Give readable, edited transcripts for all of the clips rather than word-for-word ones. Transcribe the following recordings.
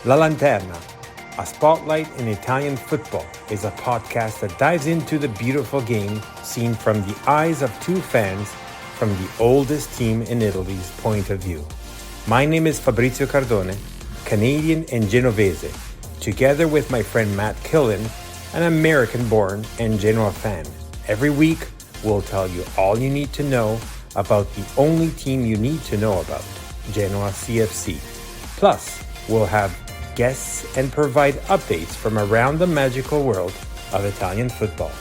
La Lanterna, a spotlight in Italian football, is a podcast that dives into the beautiful game seen from the eyes of two fans from the oldest team in Italy's point of view. My name is Fabrizio Cardone, Canadian and Genovese, together with my friend Matt Killen, an American-born and Genoa fan. Every week, we'll tell you all you need to know about the only team you need to know about, Genoa CFC. Plus, we'll have guests and provide updates from around the magical world of Italian football.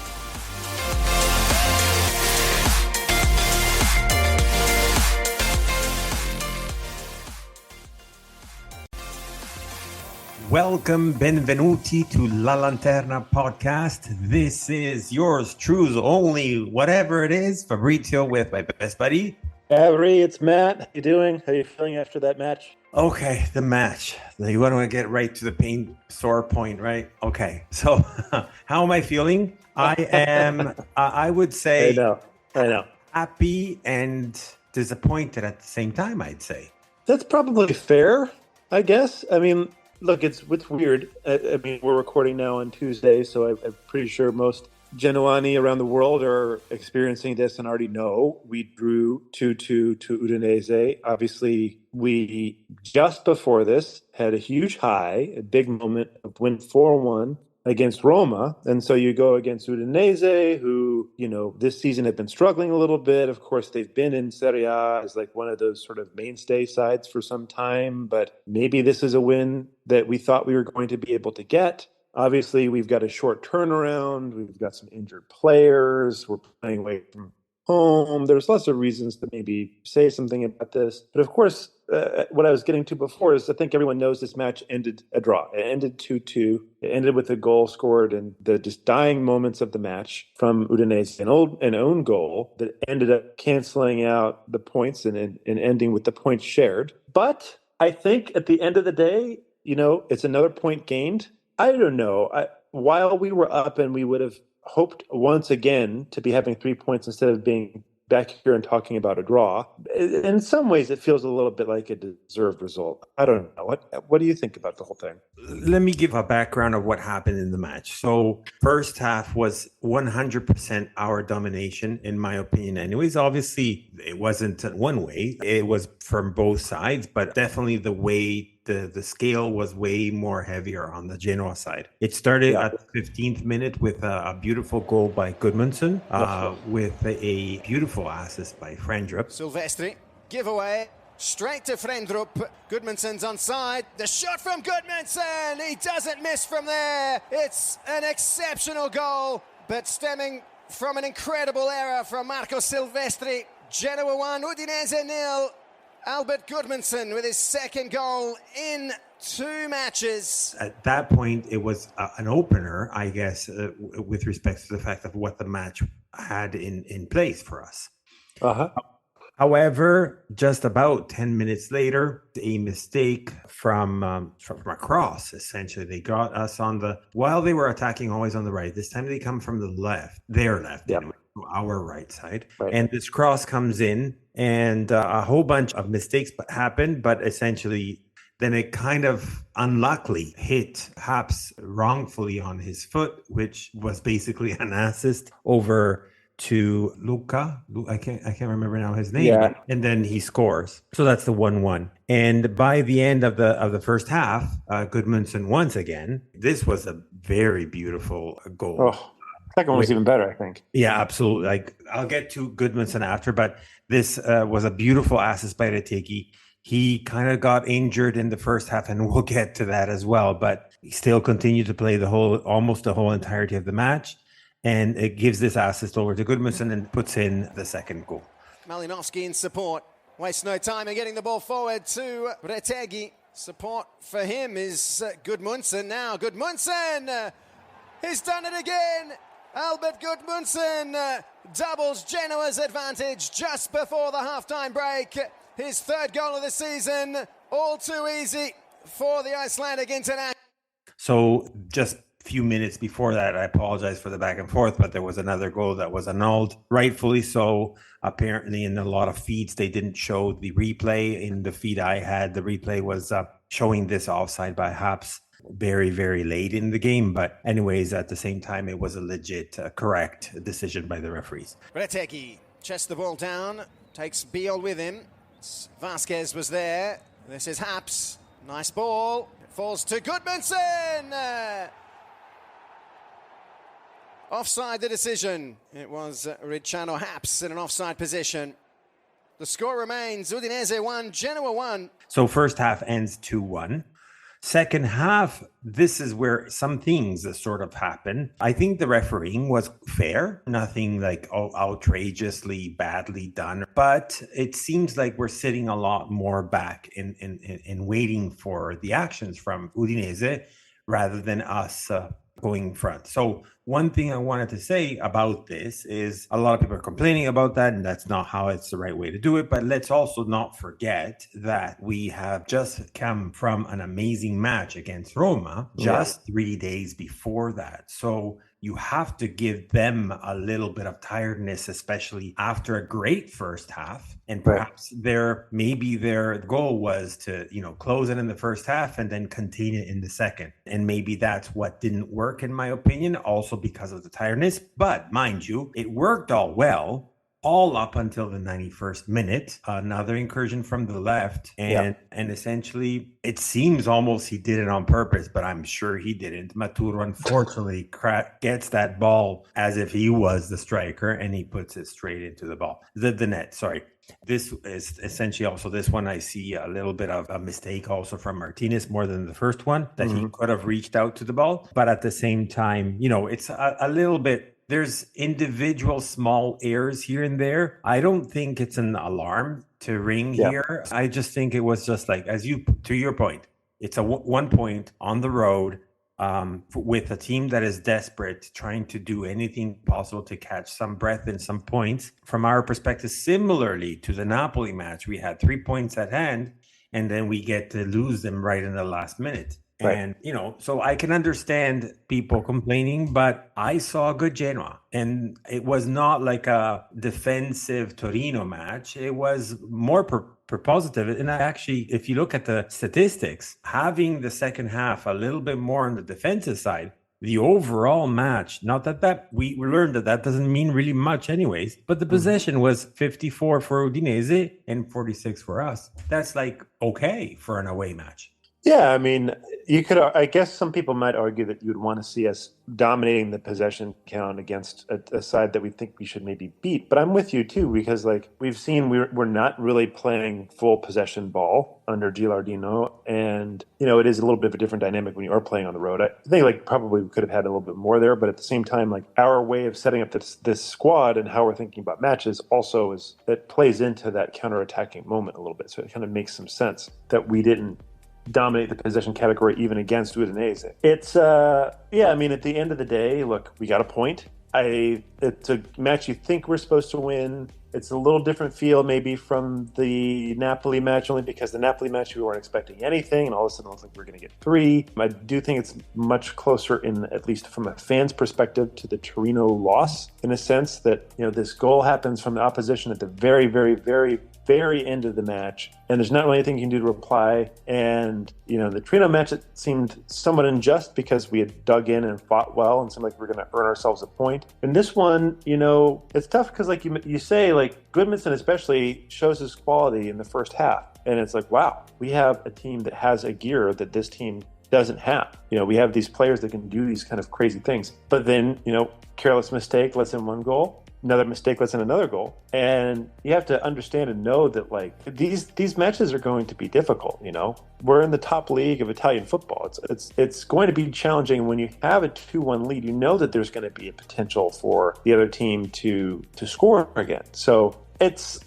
Welcome, benvenuti to La Lanterna podcast. This is yours, true's only, whatever it is, Fabrizio with my best buddy. Fabry, it's Matt. How you doing? How are you feeling after that match? Okay, the match. You want to get right to the pain sore point, right? Okay, so how am I feeling? I am, I would say, I know. Happy and disappointed at the same time, I'd say. That's probably fair, I guess. I mean, look, it's weird. I mean, we're recording now on Tuesday, so I'm pretty sure most Genoani around the world are experiencing this and already know. We drew 2-2 to Udinese. Obviously, we just before this had a huge high, a big moment of win 4-1 against Roma. And so you go against Udinese, who, this season have been struggling a little bit. Of course, they've been in Serie A as like one of those sort of mainstay sides for some time, but maybe this is a win that we thought we were going to be able to get. Obviously, we've got a short turnaround. We've got some injured players. We're playing away from home. There's lots of reasons to maybe say something about this. But of course, what I was getting to before is I think everyone knows this match ended a draw. It ended 2-2. It ended with a goal scored in the just dying moments of the match from Udinese, an own goal that ended up canceling out the points and ending with the points shared. But I think at the end of the day, it's another point gained. I don't know. While we were up and we would have hoped once again to be having 3 points instead of being back here and talking about a draw, in some ways it feels a little bit like a deserved result. I don't know. What do you think about the whole thing? Let me give a background of what happened in the match. So first half was 100% our domination, in my opinion. Anyways, obviously it wasn't one way. It was from both sides, but definitely the way the scale was way more heavier on the Genoa side. It started at the 15th minute with a beautiful goal by Gudmundsson, with a beautiful assist by Frendrup. Silvestri, giveaway, straight to Frendrup. Gudmundsson's onside. The shot from Gudmundsson. He doesn't miss from there. It's an exceptional goal, but stemming from an incredible error from Marco Silvestri. Genoa 1, Udinese 0. Albert Gudmundsson with his second goal in 2 matches. At that point, it was an opener, I guess, with respect to the fact of what the match had in place for us. However, just about 10 minutes later, a mistake from a cross, essentially. They got us while they were attacking always on the right. This time they come from the left, their left, anyway, to our right side. Right. And this cross comes in, and a whole bunch of mistakes happened, but essentially then it kind of unluckily hit Haps wrongfully on his foot, which was basically an assist over to Luca. I can't remember now his name. Yeah. And then he scores. So that's the 1-1. And by the end of the first half, Gudmundsson once again, this was a very beautiful goal. Oh, second one was even better, I think. Yeah, absolutely. Like, I'll get to Gudmundsson after, but this was a beautiful assist by Retegui. He kind of got injured in the first half, and we'll get to that as well. But he still continued to play almost the whole entirety of the match. And it gives this assist over to Gudmundsson and puts in the second goal. Malinowski in support. Wastes no time in getting the ball forward to Retegui. Support for him is Gudmundsson now. Gudmundsson has done it again. Albert Gudmundsson doubles Genoa's advantage just before the halftime break. His third goal of the season. All too easy for the Icelandic international. So just few minutes before that, I apologize for the back and forth, but there was another goal that was annulled, rightfully so. Apparently, in a lot of feeds, they didn't show the replay. In the feed I had, the replay was showing this offside by Haps very, very late in the game. But anyways, at the same time, it was a legit, correct decision by the referees. Retegui chests the ball down, takes Beal with him. Vasquez was there. This is Haps. Nice ball. It falls to Goodmanson. Offside the decision. It was Ricciano Haps in an offside position. The score remains Udinese 1, Genoa 1. So first half ends 2-1. Second half, this is where some things sort of happen. I think the refereeing was fair, nothing like outrageously badly done, but it seems like we're sitting a lot more back in waiting for the actions from Udinese rather than us going front. So one thing I wanted to say about this is a lot of people are complaining about that, and that's not how it's the right way to do it. But let's also not forget that we have just come from an amazing match against Roma just 3 days before that. So you have to give them a little bit of tiredness, especially after a great first half. And perhaps their goal was to, close it in the first half and then continue in the second. And maybe that's what didn't work, in my opinion, also because of the tiredness. But mind you, it worked all well. All up until the 91st minute, another incursion from the left. And essentially, it seems almost he did it on purpose, but I'm sure he didn't. Maturo, unfortunately, gets that ball as if he was the striker, and he puts it straight into the net. Sorry. This is essentially also this one. I see a little bit of a mistake also from Martinez more than the first one, that he could have reached out to the ball. But at the same time, it's a little bit. There's individual small errors here and there. I don't think it's an alarm to ring here. I just think it was just like, to your point, it's a 1 point on the road with a team that is desperate, trying to do anything possible to catch some breath and some points. From our perspective, similarly to the Napoli match, we had 3 points at hand, and then we get to lose them right in the last minute. Right. And, so I can understand people complaining, but I saw a good Genoa. And it was not like a defensive Torino match. It was more positive. And actually, if you look at the statistics, having the second half a little bit more on the defensive side, the overall match, not that we learned that doesn't mean really much anyways, but the possession was 54 for Udinese and 46 for us. That's like okay for an away match. Yeah, I mean, I guess some people might argue that you'd want to see us dominating the possession count against a side that we think we should maybe beat. But I'm with you too, because we've seen we're not really playing full possession ball under Gilardino. And, it is a little bit of a different dynamic when you are playing on the road. I think probably we could have had a little bit more there, but at the same time, our way of setting up this squad and how we're thinking about matches also that plays into that counterattacking moment a little bit. So it kind of makes some sense that we didn't dominate the possession category even against Udinese. It's I mean, at the end of the day, look, we got a point. It's a match you think we're supposed to win. It's a little different feel maybe from the Napoli match, only because the Napoli match we weren't expecting anything, and all of a sudden it looks like we're going to get 3. I do think it's much closer, at least from a fan's perspective, to the Torino loss, in a sense that this goal happens from the opposition at the very, very, very, very end of the match, and there's not really anything you can do to reply. And the Torino match, it seemed somewhat unjust because we had dug in and fought well and seemed like we were going to earn ourselves a point. And this one, it's tough because you say, Goodmanson especially shows his quality in the first half, and it's like, wow, we have a team that has a gear that this team doesn't have. We have these players that can do these kind of crazy things, but then careless mistake lets in 1 goal. Another mistake lets in another goal. And you have to understand and know that these matches are going to be difficult. We're in the top league of Italian football. It's going to be challenging. When you have a 2-1 lead, that there's going to be a potential for the other team to score again. So it's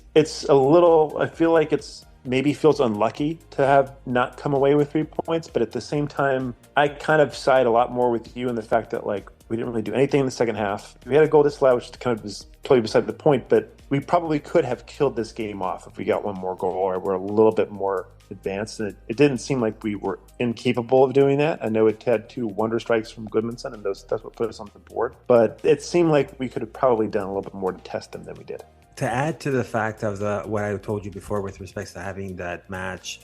a little, I feel like it's maybe feels unlucky to have not come away with 3 points, but at the same time, I kind of side a lot more with you in the fact that we didn't really do anything in the second half. We had a goal disallowed, which kind of was totally beside the point, but we probably could have killed this game off if we got 1 more goal, or we're a little bit more advanced. And it didn't seem like we were incapable of doing that. I know it had 2 wonder strikes from Goodmanson, and that's what put us on the board. But it seemed like we could have probably done a little bit more to test them than we did. To add to the fact of what I told you before with respect to having that match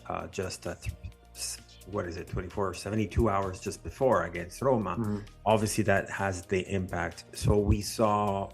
72 hours just before against Roma. Mm-hmm. Obviously, that has the impact. So we saw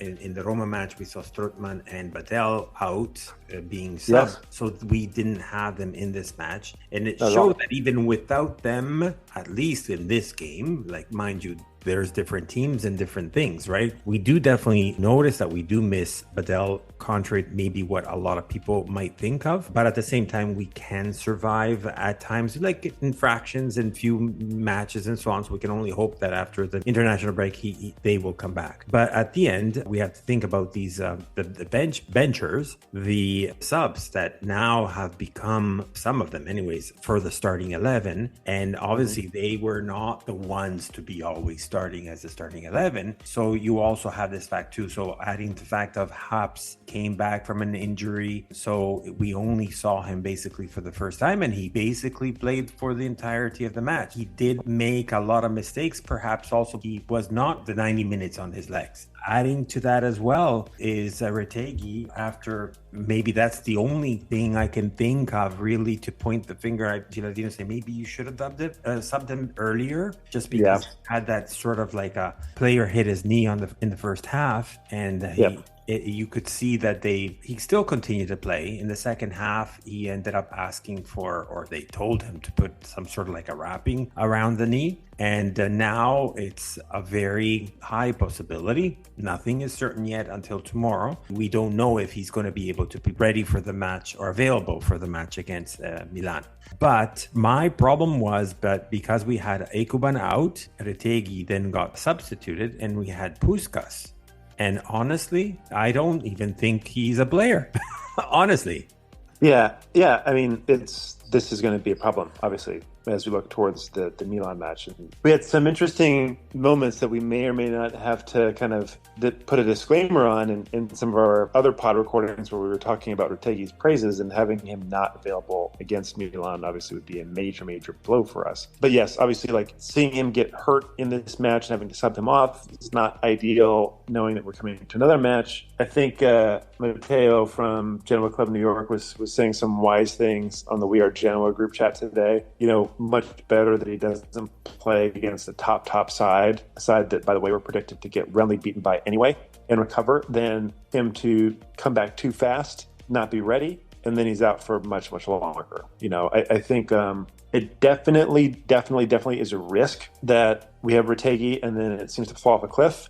in the Roma match, we saw Strootman and Badel out being subbed. Yes. So we didn't have them in this match. And it showed that even without them, at least in this game, like, mind you, there's different teams and different things, right? We do definitely notice that we do miss Badel, contrary to maybe what a lot of people might think of. But at the same time, we can survive at times, like in fractions and few matches and so on. So we can only hope that after the international break, they will come back. But at the end, we have to think about these the benchers, the subs that now have become, some of them anyways, for the starting 11. And obviously, they were not the ones to be always starting as the starting 11. So you also have this fact too. So adding the fact of Haps came back from an injury. So we only saw him basically for the first time, and he basically played for the entirety of the match. He did make a lot of mistakes. Perhaps also he was not the 90 minutes on his legs. Adding to that as well is Retegi, after maybe that's the thing I can think of really to point the finger at Gilardino, say maybe you should have subbed him earlier, just because he had that sort of like a player hit his knee in the first half, and you could see that he still continued to play. In the second half, he ended up asking for, or they told him to put some sort of like a wrapping around the knee. And now it's a very high possibility. Nothing is certain yet until tomorrow. We don't know if he's going to be able to be ready for the match or available for the match against Milan. But my problem was that because we had Ekuban out, Retegi then got substituted, and we had Puskas. And honestly, I don't even think he's a player. Honestly. Yeah. I mean, this is going to be a problem, obviously, as we look towards the Milan match. And we had some interesting moments that we may or may not have to kind of put a disclaimer on in some of our other pod recordings where we were talking about Retegi's praises, and having him not available against Milan obviously would be a major, major blow for us. But yes, obviously, like, seeing him get hurt in this match and having to sub him off is not ideal, knowing that we're coming to another match. I think Matteo from Genoa Club New York was saying some wise things on the We Are Genoa group chat today. You know, much better that he doesn't play against the top side, a side that, by the way, we're predicted to get roundly beaten by anyway and recover, than him to come back too fast, not be ready, and then he's out for much, much longer. You know, I think it definitely is a risk that we have Retegi and then it seems to fall off a cliff.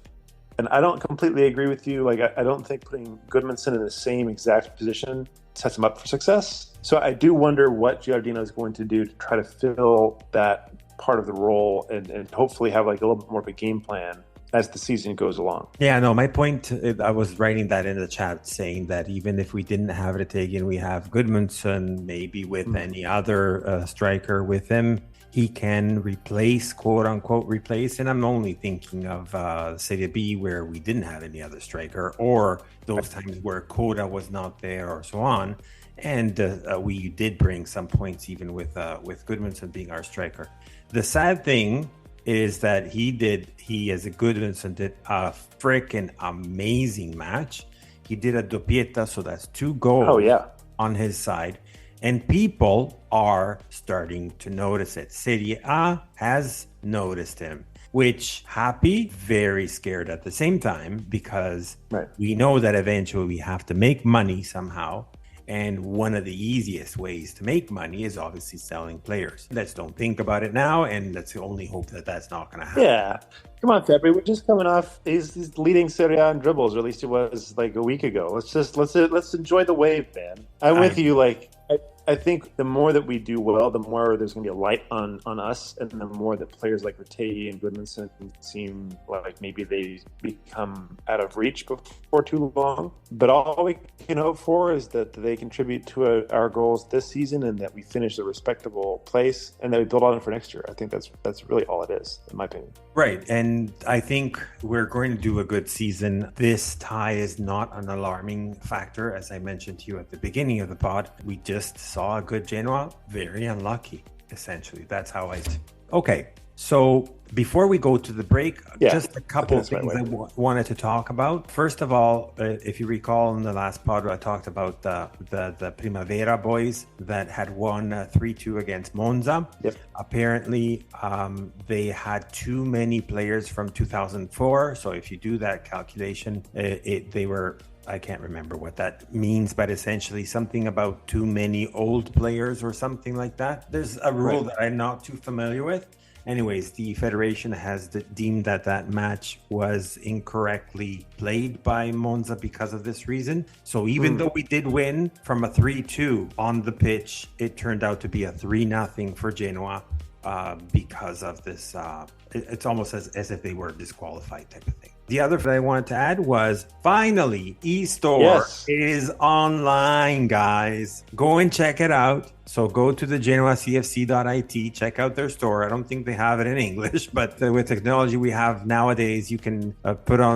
And I don't completely agree with you. Like, I don't think putting Goodmanson in the same exact position sets him up for success. So I do wonder what Giardino is going to do to try to fill that part of the role and hopefully have like a little bit more of a game plan as the season goes along. Yeah, no, my point, I was writing that in the chat, saying that even if we didn't have Retegi and we have Goodmanson, maybe with any other striker with him, he can replace, quote unquote, replace. And I'm only thinking of Serie B where we didn't have any other striker, or those times where Coda was not there or so on. And we did bring some points even with Goodmanson being our striker. The sad thing is that he as a Goodmanson did a freaking amazing match. He did a doppietta, so that's 2 goals on his side. And people are starting to notice it. Serie A has noticed him, which happy, very scared at the same time, because we know that eventually we have to make money somehow. And one of the easiest ways to make money is obviously selling players. Let's don't think about it now, and let's only hope that that's not going to happen. Yeah. Come on, Fabry. We're just coming off. He's leading Serie A in dribbles, or at least he was like a week ago. Let's enjoy the wave, man. I'm with you. Like, I think the more that we do well, the more there's going to be a light on us, and the more that players like Retegi and Goodmanson seem like maybe they become out of reach before too long. But all we can hope for is that they contribute to our goals this season, and that we finish a respectable place, and that we build on it for next year. I think that's really all it is, in my opinion. Right, and I think we're going to do a good season. This tie is not an alarming factor, as I mentioned to you at the beginning of the pod. We just saw a good Genoa, very unlucky, essentially. That's how I... Okay, so before we go to the break, just a couple of things I wanted to talk about. First of all, if you recall in the last pod, I talked about the Primavera boys that had won 3-2 against Monza. Yep. Apparently, they had too many players from 2004. So if you do that calculation, they were... I can't remember what that means, but essentially something about too many old players or something like that. There's a rule that I'm not too familiar with. Anyways, the federation has deemed that match was incorrectly played by Monza because of this reason. So even though we did win from a 3-2 on the pitch, it turned out to be a 3-0 for Genoa because of this. It's almost as if they were disqualified type of thing. The other thing I wanted to add was finally eStore is online, guys. Go and check it out. So go to the genoacfc.it, check out their store. I don't think they have it in English, but with technology we have nowadays, you can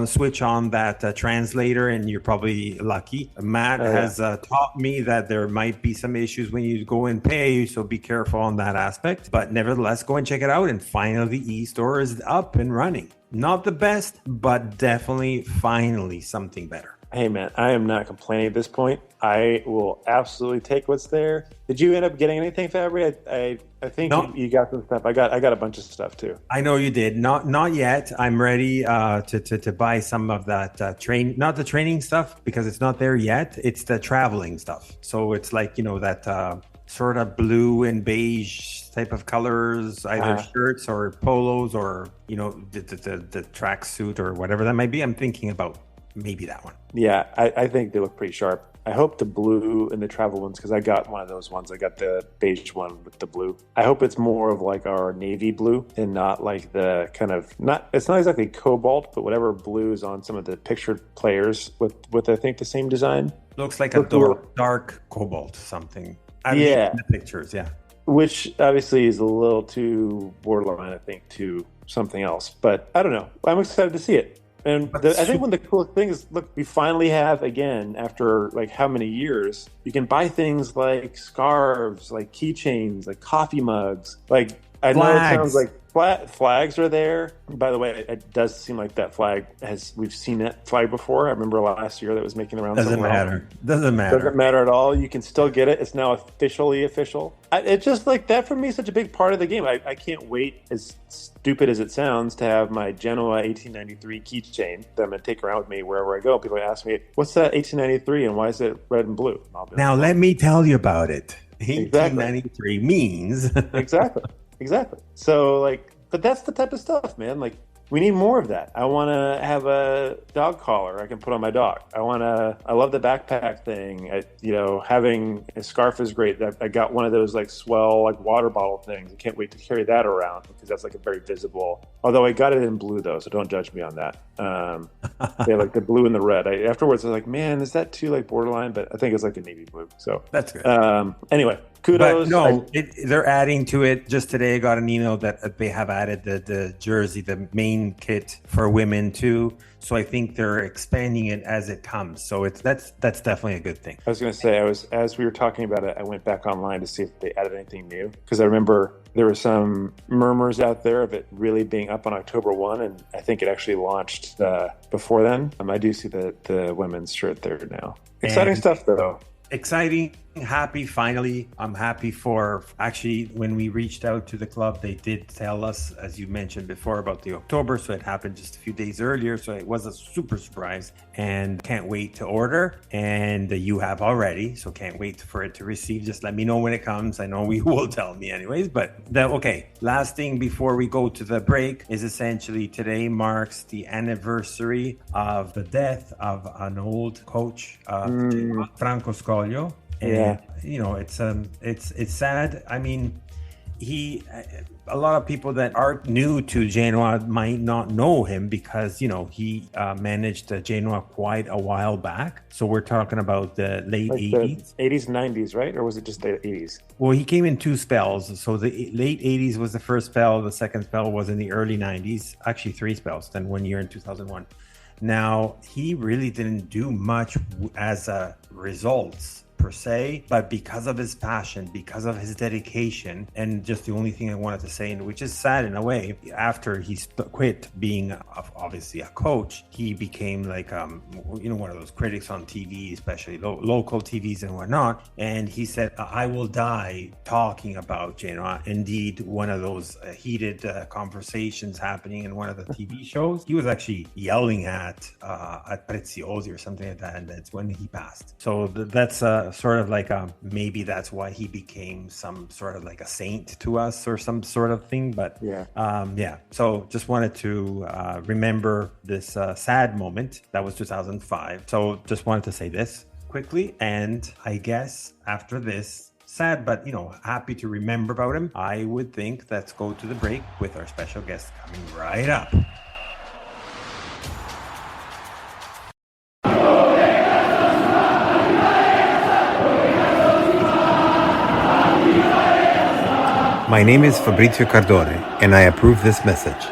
switch on that translator, and you're probably lucky. Matt has taught me that there might be some issues when you go and pay, so be careful on that aspect. But nevertheless, go and check it out. And finally, the eStore is up and running. Not the best, but definitely finally something better. Hey man, I am not complaining at this point. I will absolutely take what's there. Did you end up getting anything, Fabry? I think you got some stuff. I got a bunch of stuff too. I know you did. Not yet. I'm ready to buy some of that not the training stuff because it's not there yet. It's the traveling stuff. So it's like, that sort of blue and beige type of colors, either shirts or polos or, the track suit or whatever that might be. I'm thinking about maybe that one. Yeah, I think they look pretty sharp. I hope the blue and the travel ones, because I got one of those ones. I got the beige one with the blue. I hope it's more of like our navy blue and not like the kind of, it's not exactly cobalt, but whatever blue is on some of the pictured players with I think the same design. Looks like a dark cobalt something. In the pictures, which obviously is a little too borderline, I think, to something else. But I don't know. I'm excited to see it. And I think one of the cool things, look, we finally have, again, after like how many years, you can buy things like scarves, like keychains, like coffee mugs. Like, I know it sounds like flags are there. By the way, it does seem like that flag we've seen that flag before. I remember last year that was making the rounds. Doesn't matter at all. You can still get it. It's now officially official. It's just like that for me is such a big part of the game. I can't wait, as stupid as it sounds, to have my Genoa 1893 keychain that I'm going to take around with me wherever I go. People ask me, what's that 1893 and why is it red and blue? Now let me tell you about it. 1893 means. Exactly. So but that's the type of stuff, man. Like, we need more of that. I want to have a dog collar I can put on my dog. I love the backpack thing. Having a scarf is great. I got one of those swell water bottle things. I can't wait to carry that around because that's a very visible. Although I got it in blue though, so don't judge me on that. They have the blue and the red. Afterwards I was like, man, is that too borderline? But I think it's a navy blue. So that's good. Anyway. Kudos. But no, they're adding to it. Just today I got an email that they have added the jersey, the main kit for women too. So I think they're expanding it as it comes. So that's definitely a good thing. I was going to say, as we were talking about it, I went back online to see if they added anything new. Because I remember there were some murmurs out there of it really being up on October 1. And I think it actually launched before then. I do see the women's shirt there now. Exciting stuff though. Exciting, happy, finally. I'm happy for, actually, when we reached out to the club, they did tell us, as you mentioned before, about the October, so it happened just a few days earlier, so it was a super surprise, and can't wait to order, and you have already, so can't wait for it to receive. Just let me know when it comes. I know you will tell me anyways, but okay. Last thing before we go to the break is essentially today marks the anniversary of the death of an old coach, Franco Scoglio. And, it's sad. I mean, a lot of people that are new to Genoa might not know him because, he managed Genoa quite a while back. So we're talking about the late 80s. The 80s, 90s, right? Or was it just the 80s? Well, he came in two spells. So the late 80s was the first spell. The second spell was in the early 90s. Actually, three spells, then 1 year in 2001. Now, he really didn't do much as results per se, but because of his passion, because of his dedication, and just the only thing I wanted to say, and which is sad in a way, after he quit being obviously a coach, he became like one of those critics on TV, especially local TVs and whatnot. And he said, "I will die talking about Genoa." Indeed, one of those heated conversations happening in one of the TV shows, he was actually yelling at Preziosi or something like that, and that's when he passed. So that's sort of like maybe that's why he became some sort of like a saint to us or some sort of thing. But so just wanted to remember this sad moment. That was 2005. So just wanted to say this quickly, and I guess after this, sad, but happy to remember about him, I would think let's go to the break with our special guest coming right up. My name is Fabrizio Cardone, and I approve this message.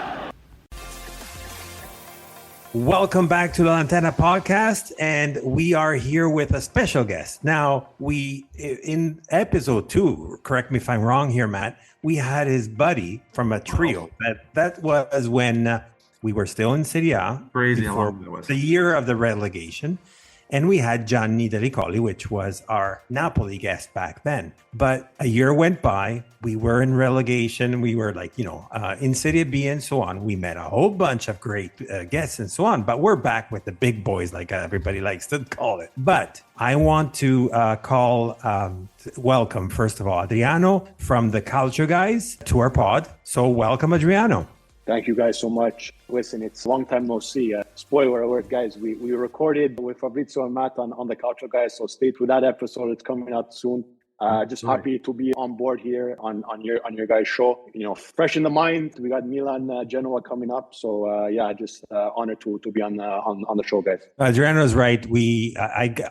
Welcome back to the Lanterna podcast, and we are here with a special guest. Now, in episode 2, correct me if I'm wrong here, Matt, we had his buddy from a trio. That was when we were still in Serie A. Crazy before the year of the relegation. And we had Gianni Delicoli, which was our Napoli guest back then. But a year went by. We were in relegation. We were in Serie B and so on. We met a whole bunch of great guests and so on. But we're back with the big boys, like everybody likes to call it. But I want to welcome, first of all, Adreano from the Calcio guys to our pod. So welcome, Adreano. Thank you guys so much. Listen, it's a long time no see. Spoiler alert, guys. We recorded with Fabrizio and Matt on the Calcio guys, so stay tuned that episode. It's coming out soon. Just happy to be on board here on your guys' show. Fresh in the mind. We got Milan, Genoa coming up. So just honored to be on the show, guys. Adriano's right.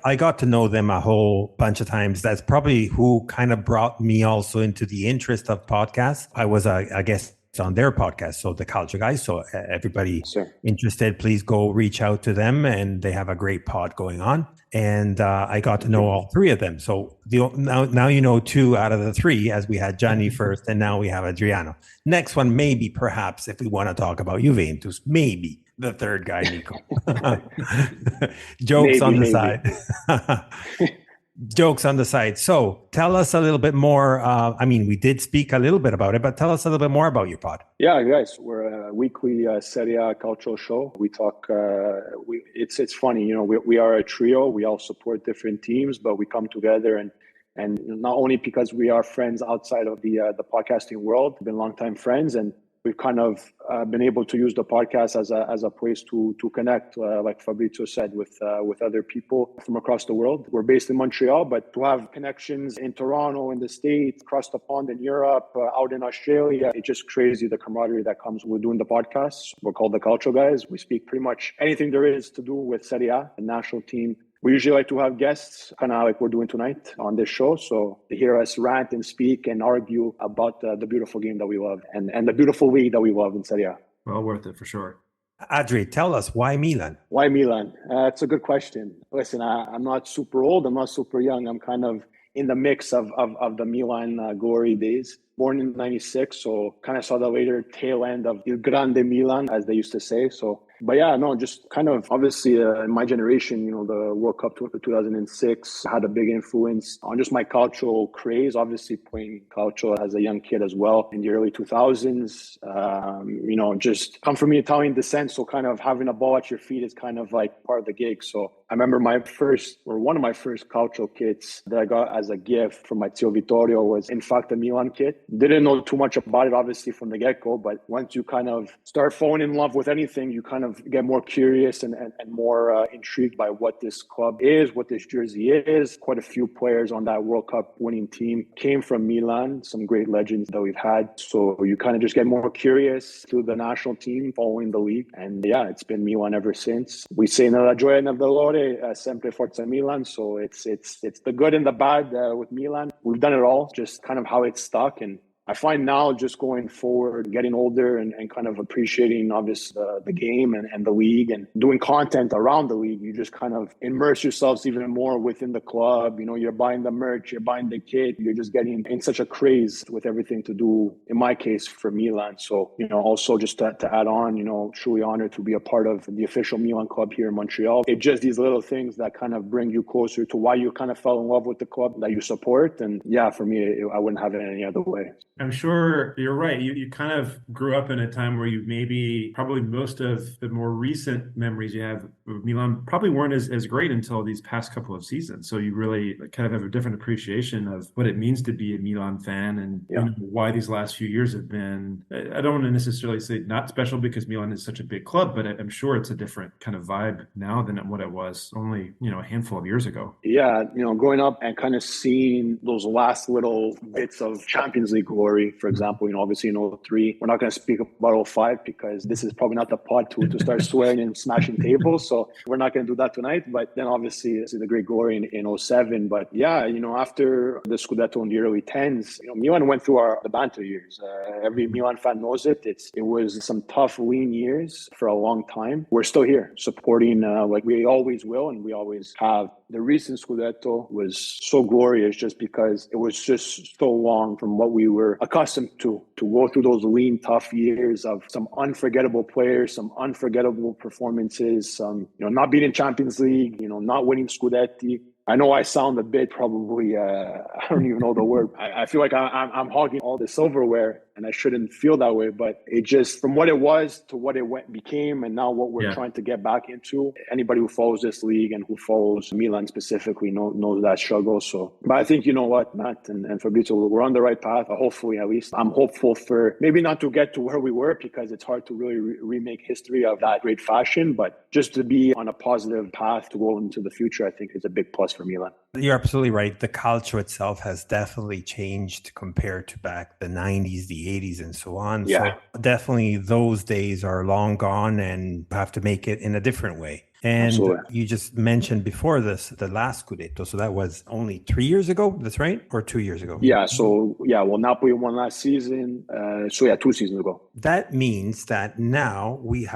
I got to know them a whole bunch of times. That's probably who kind of brought me also into the interest of podcasts. I was I guess on their podcast, so the Calcio guys. So everybody interested, please go reach out to them, and they have a great pod going on. And I got to know all three of them. So now you know 2 out of the 3, as we had Gianni first, and now we have Adriano. Next one, maybe, perhaps, if we want to talk about Juventus, maybe the third guy, Nico. Jokes on the side. Jokes on the side. So tell us a little bit more. We did speak a little bit about it, but tell us a little bit more about your pod. Yeah, guys, we're a weekly Serie A cultural show. We talk. It's funny, we are a trio. We all support different teams, but we come together and not only because we are friends outside of the podcasting world, we've been longtime friends, and we've kind of been able to use the podcast as a place to connect, like Fabrizio said, with other people from across the world. We're based in Montreal, but to have connections in Toronto, in the States, across the pond in Europe, out in Australia, it's just crazy the camaraderie that comes with doing the podcast. We're called the Calcio guys. We speak pretty much anything there is to do with Serie A, the national team. We usually like to have guests, kind of like we're doing tonight on this show. So to hear us rant and speak and argue about the beautiful game that we love and the beautiful league that we love in Serie A. Well worth it for sure. Adri, tell us, why Milan? Why Milan? It's a good question. Listen, I'm not super old. I'm not super young. I'm kind of in the mix of the Milan glory days. Born in 96, so kind of saw the later tail end of Il Grande Milan, as they used to say. So, but yeah, no, just kind of obviously in my generation, the World Cup 2006 had a big influence on just my cultural craze. Obviously, playing calcio as a young kid as well in the early 2000s. Just come from Italian descent, so kind of having a ball at your feet is kind of like part of the gig. So I remember one of my first calcio kits that I got as a gift from my Zio Vittorio was in fact a Milan kit. Didn't know too much about it, obviously, from the get-go, but once you kind of start falling in love with anything, you kind of get more curious and more intrigued by what this club is, what this jersey is. Quite a few players on that World Cup winning team came from Milan, some great legends that we've had. So you kind of just get more curious to the national team following the league. And yeah, it's been Milan ever since. We say nella gioia e nel dolore, sempre forza Milan. So it's the good and the bad with Milan. We've done it all, just kind of how it's stuck. And I find now just going forward, getting older and kind of appreciating obviously the game and the league and doing content around the league, you just kind of immerse yourselves even more within the club. You know, you're buying the merch, you're buying the kit, you're just getting in such a craze with everything to do, in my case, for Milan. So, you know, also just to add on, you know, truly honored to be a part of the official Milan club here in Montreal. It's just these little things that kind of bring you closer to why you kind of fell in love with the club that you support. And yeah, for me, I wouldn't have it any other way. I'm sure you're right. You kind of grew up in a time where you probably most of the more recent memories you have of Milan probably weren't as great until these past couple of seasons. So you really kind of have a different appreciation of what it means to be a Milan fan and you know, why these last few years have been, I don't want to necessarily say not special because Milan is such a big club, but I'm sure it's a different kind of vibe now than what it was only, you know, a handful of years ago. Yeah, you know, growing up and kind of seeing those last little bits of Champions League glory, for example, you know, obviously in 03, we're not going to speak about 05 because this is probably not the pod to start swearing and smashing tables. So we're not going to do that tonight. But then obviously it's the great glory in 07. But yeah, you know, after the Scudetto in the early 10s, you know, Milan went through the banter years. Every Milan fan knows it. It was some tough, lean years for a long time. We're still here supporting like we always will and we always have. The recent Scudetto was so glorious just because it was just so long from what we were accustomed to go through those lean, tough years of some unforgettable players, some unforgettable performances, some, you know, not beating Champions League, you know, not winning Scudetti. I know I sound a bit probably, I don't even know the word. I feel like I'm hogging all the silverware and I shouldn't feel that way, but it just, from what it was to what it became and now what we're trying to get back into, anybody who follows this league and who follows Milan specifically knows that struggle. So, but I think, you know what, Matt and Fabrizio, we're on the right path. Hopefully, at least. I'm hopeful for maybe not to get to where we were because it's hard to really remake history of that great fashion, but just to be on a positive path to go into the future, I think is a big plus for Milan. You're absolutely right. The Calcio itself has definitely changed compared to back the 90s, the 80s, and so on. Yeah. So definitely those days are long gone and have to make it in a different way. And Absolutely. you just mentioned before this, the last Scudetto. So that was only 3 years ago. That's right? Or 2 years ago? Yeah. So, yeah, well, Napoli won last season. 2 seasons ago. That means that now we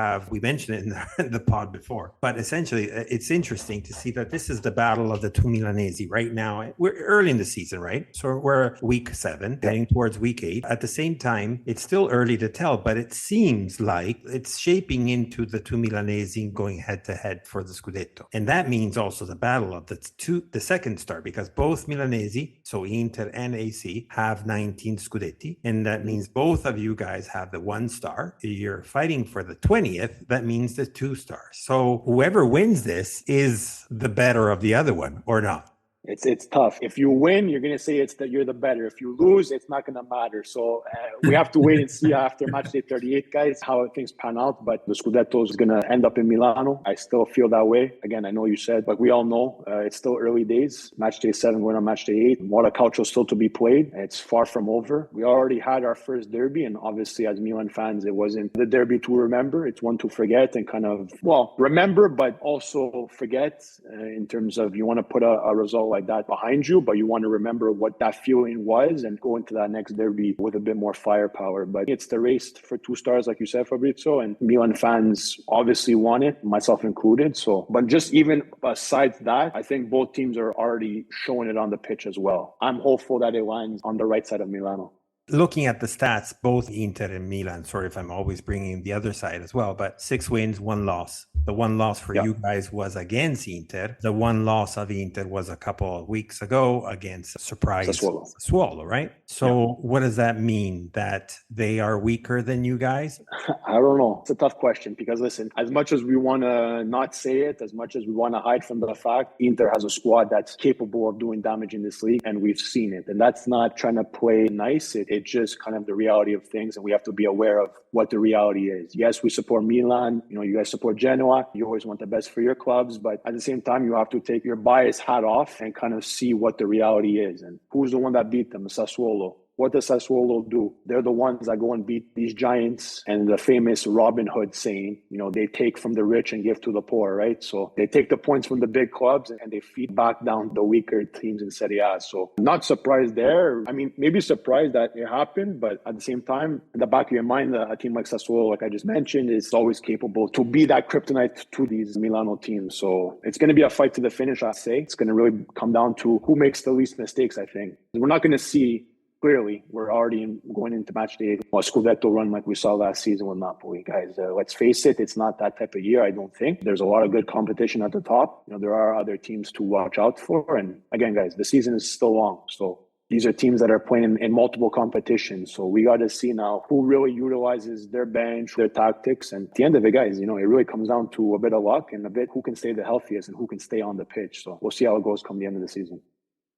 mentioned it in the pod before, but essentially it's interesting to see that this is the battle of the two Milanese right now. We're early in the season, right? So we're week 7, heading towards week 8. At the same time, it's still early to tell, but it seems like it's shaping into the two Milanese going head to head for the Scudetto. And that means also the battle of the second star, because both Milanese, so Inter and AC, have 19 Scudetti. And that means both of you guys have the 1 star. You're fighting for the 20th. That means the 2 stars. So whoever wins this is the better of the other one, or not. It's tough. If you win, you're going to say it's that you're the better. If you lose, it's not going to matter. So we have to wait and see after match day 38, guys, how things pan out. But the Scudetto is going to end up in Milano. I still feel that way. Again, I know you said, but we all know it's still early days. Match day 7 going on match day 8. What a Calcio still to be played. It's far from over. We already had our first derby. And obviously, as Milan fans, it wasn't the derby to remember. It's one to forget and kind of, well, remember, but also forget in terms of you want to put a result like that behind you, but you want to remember what that feeling was and go into that next derby with a bit more firepower. But it's the race for 2 stars, like you said, Fabrizio, and Milan fans obviously want it, myself included. So, but just even besides that, I think both teams are already showing it on the pitch as well. I'm hopeful that it lands on the right side of Milano. Looking at the stats, both Inter and Milan, sorry if I'm always bringing the other side as well, but 6 wins, 1 loss. The 1 loss for you guys was against Inter. The 1 loss of Inter was a couple of weeks ago against surprise Sassuolo, right? So what does that mean? That they are weaker than you guys? I don't know. It's a tough question because, listen, as much as we want to not say it, as much as we want to hide from the fact, Inter has a squad that's capable of doing damage in this league, and we've seen it. And that's not trying to play nice. It's just kind of the reality of things, and we have to be aware of what the reality is. Yes, we support Milan. You know, you guys support Genoa. You always want the best for your clubs, but at the same time, you have to take your bias hat off and kind of see what the reality is. And who's the one that beat them? Sassuolo. what does Sassuolo do? They're the ones that go and beat these giants, and the famous Robin Hood saying, they take from the rich and give to the poor, right? So they take the points from the big clubs and they feed back down the weaker teams in Serie A. So not surprised there. I mean, maybe surprised that it happened, but at the same time, in the back of your mind, a team like Sassuolo, like I just mentioned, is always capable to be that kryptonite to these Milano teams. So it's going to be a fight to the finish, I'd say. It's going to really come down to who makes the least mistakes, I think. We're not going to see, clearly, we're already going into match day, a Scudetto run like we saw last season with Napoli. Guys, let's face it, it's not that type of year, I don't think. There's a lot of good competition at the top. There are other teams to watch out for. And again, guys, the season is still long. So these are teams that are playing in multiple competitions. So we got to see now who really utilizes their bench, their tactics. And at the end of it, guys, it really comes down to a bit of luck and a bit who can stay the healthiest and who can stay on the pitch. So we'll see how it goes come the end of the season.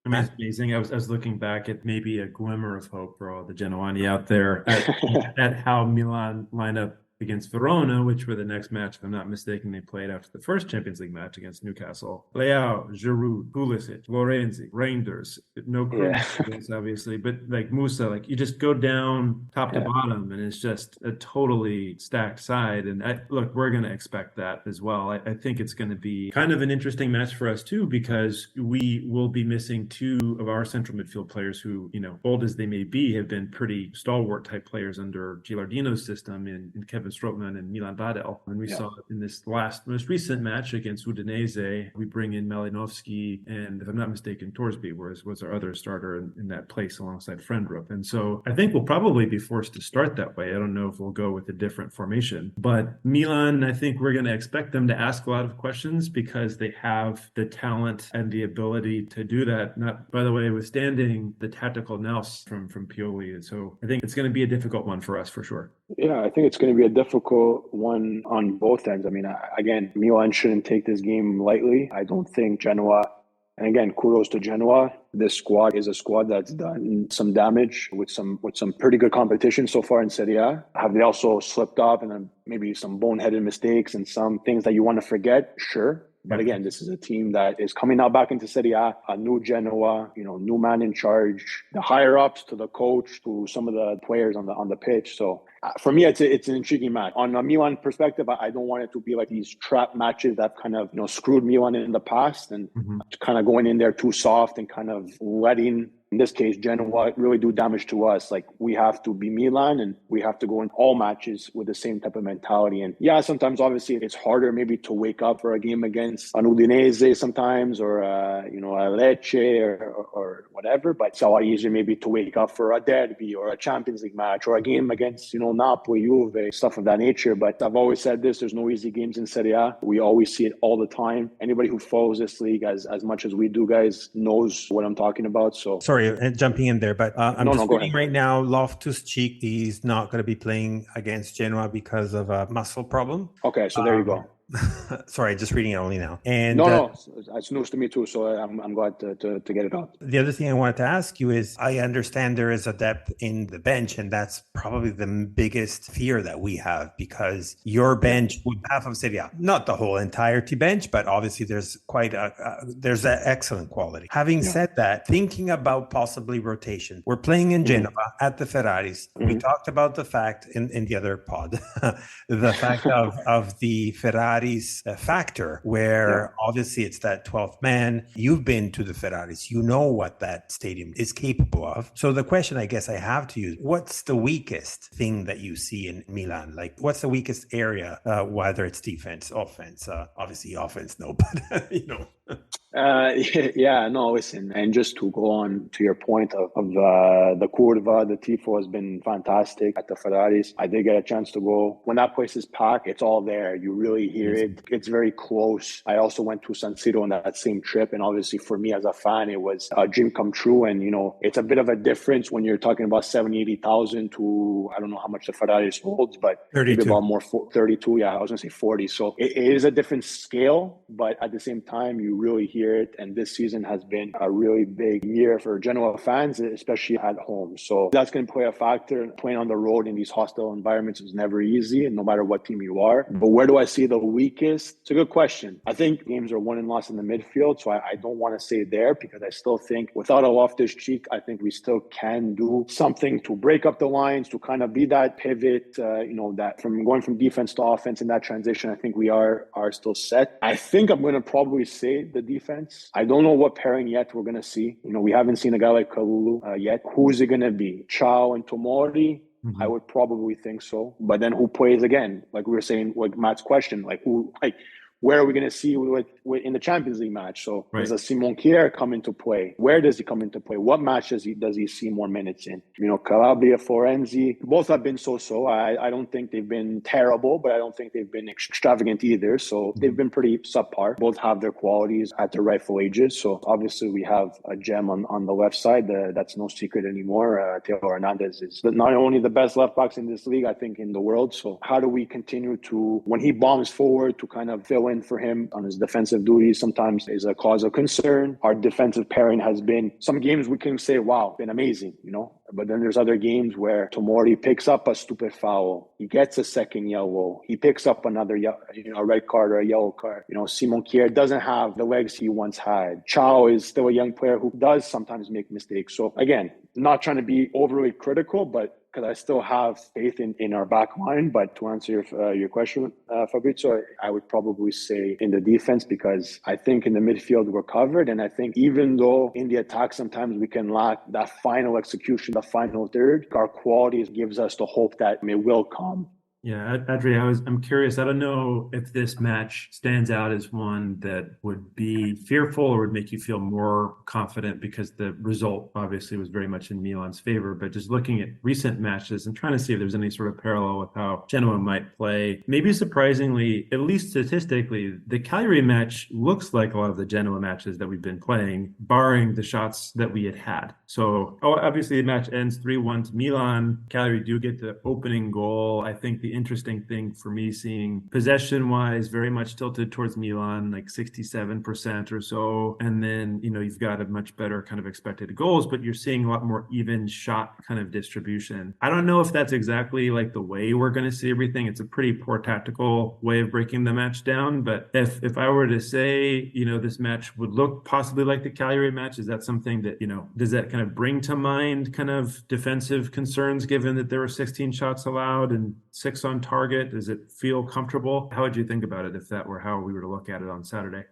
I mean, it's amazing. I was looking back at maybe a glimmer of hope for all the Genoani out there at how Milan line up against Verona, which were the next match, if I'm not mistaken, they played after the first Champions League match against Newcastle. Leao, Giroud, Pulisic, Lorenzi, Reinders, no Cruz, obviously, but like Musa, you just go down top to bottom, and it's just a totally stacked side. And look, we're going to expect that as well. I think it's going to be kind of an interesting match for us too, because we will be missing two of our central midfield players who, old as they may be, have been pretty stalwart type players under Gilardino's system in Kevin Strootman and Milan Badel. And we saw it in this most recent match against Udinese. We bring in Malinowski and, if I'm not mistaken, Torsby was our other starter in that place alongside Frendrup. And so I think we'll probably be forced to start that way. I don't know if we'll go with a different formation. But Milan, I think we're going to expect them to ask a lot of questions because they have the talent and the ability to do that. Not, by the way, withstanding the tactical nous from Pioli. And so I think it's going to be a difficult one for us for sure. Yeah, I think it's going to be a difficult one on both ends. I mean, again, Milan shouldn't take this game lightly. I don't think Genoa, and again, kudos to Genoa. This squad is a squad that's done some damage with some pretty good competition so far in Serie A. Have they also slipped up and maybe some boneheaded mistakes and some things that you want to forget? Sure. But again, this is a team that is coming now back into Serie A new Genoa, new man in charge, the higher ups to the coach to some of the players on the pitch. So for me, it's an intriguing match. On a Milan perspective, I don't want it to be like these trap matches that kind of screwed Milan in the past and kind of going in there too soft and kind of letting, in this case, Genoa really do damage to us. Like, we have to be Milan and we have to go in all matches with the same type of mentality. And yeah, sometimes obviously it's harder maybe to wake up for a game against an Udinese sometimes or, a Lecce or whatever. But it's a lot easier maybe to wake up for a derby or a Champions League match or a game against, Napoli, Juve, stuff of that nature. But I've always said this, there's no easy games in Serie A. We always see it all the time. Anybody who follows this league as much as we do, guys, knows what I'm talking about. So sorry, jumping in there, but I'm just reading right now, Loftus-Cheek is not going to be playing against Genoa because of a muscle problem. Okay, so there you go. Sorry, just reading it only now. And no, it's news to me too, so I'm glad to get it out. The other thing I wanted to ask you is, I understand there is a depth in the bench, and that's probably the biggest fear that we have, because your bench with half of Serie A, not the whole entirety bench, but obviously there's there's an excellent quality. Having said that, thinking about possibly rotation, we're playing in Genova at the Ferraris. We talked about the fact in the other pod, the fact of the Ferrari factor, where obviously it's that 12th man. You've been to the Ferraris, you know what that stadium is capable of. So the question I guess I have to you, what's the weakest thing that you see in Milan? Like, what's the weakest area, whether it's defense, offense? Obviously offense, no, but listen, and just to go on to your point of the curva, the tifo has been fantastic at the Ferraris. I did get a chance to go. When that place is packed, it's all there. You really hear it. It's very close. I also went to San Siro on that same trip, and obviously for me as a fan, it was a dream come true. And it's a bit of a difference when you're talking about 70,000-80,000 to, I don't know how much the Ferraris holds, but 32. maybe about more 32. Yeah, I was gonna say 40. So it is a different scale, but at the same time, you really hear it. And this season has been a really big year for Genoa fans, especially at home. So that's going to play a factor. Playing on the road in these hostile environments is never easy, no matter what team you are. But where do I see the weakest? It's a good question. I think games are won and lost in the midfield, so I don't want to say there, because I still think without a Loftus-Cheek, I think we still can do something to break up the lines, to kind of be that pivot, that from going from defense to offense in that transition. I think we are still set. I think I'm going to probably say the defense. I don't know what pairing yet we're going to see. We haven't seen a guy like Kalulu yet. Who's it going to be? Chow and Tomori? I would probably think so. But then who plays again? Like we were saying, like Matt's question, where are we going to see in the Champions League match? So Does a Simon Kjær come into play? Where does he come into play? What matches does he see more minutes in? Calabria, Florenzi, both have been so-so. I don't think they've been terrible, but I don't think they've been extravagant either. So they've been pretty subpar. Both have their qualities at their rightful ages. So obviously we have a gem on the left side. That's no secret anymore. Theo Hernandez is not only the best left backs in this league, I think in the world. So how do we continue to, when he bombs forward, to kind of fill in for him on his defensive duties sometimes is a cause of concern. Our defensive pairing has been, some games we can say, wow, been amazing, But then there's other games where Tomori picks up a stupid foul. He gets a second yellow. He picks up another a red card or a yellow card. Simon Kjær doesn't have the legs he once had. Chow is still a young player who does sometimes make mistakes. So again, not trying to be overly critical, but because I still have faith in our back line. But to answer your question, Fabrizio, I would probably say in the defense, because I think in the midfield we're covered. And I think even though in the attack sometimes we can lack that final execution, the final third, our quality gives us the hope that it will come. Yeah, Adreano, I'm curious. I don't know if this match stands out as one that would be fearful or would make you feel more confident, because the result obviously was very much in Milan's favor. But just looking at recent matches and trying to see if there's any sort of parallel with how Genoa might play, maybe surprisingly, at least statistically, the Cagliari match looks like a lot of the Genoa matches that we've been playing, barring the shots that we had. So obviously the match ends 3-1 to Milan. Cagliari do get the opening goal. I think the interesting thing for me, seeing possession-wise, very much tilted towards Milan, like 67% or so. And then, you've got a much better kind of expected goals, but you're seeing a lot more even shot kind of distribution. I don't know if that's exactly like the way we're going to see everything. It's a pretty poor tactical way of breaking the match down. But if I were to say, this match would look possibly like the Cagliari match, is that something that, does that kind of bring to mind kind of defensive concerns, given that there were 16 shots allowed and 6 on target? Does it feel comfortable? How would you think about it if that were how we were to look at it on Saturday?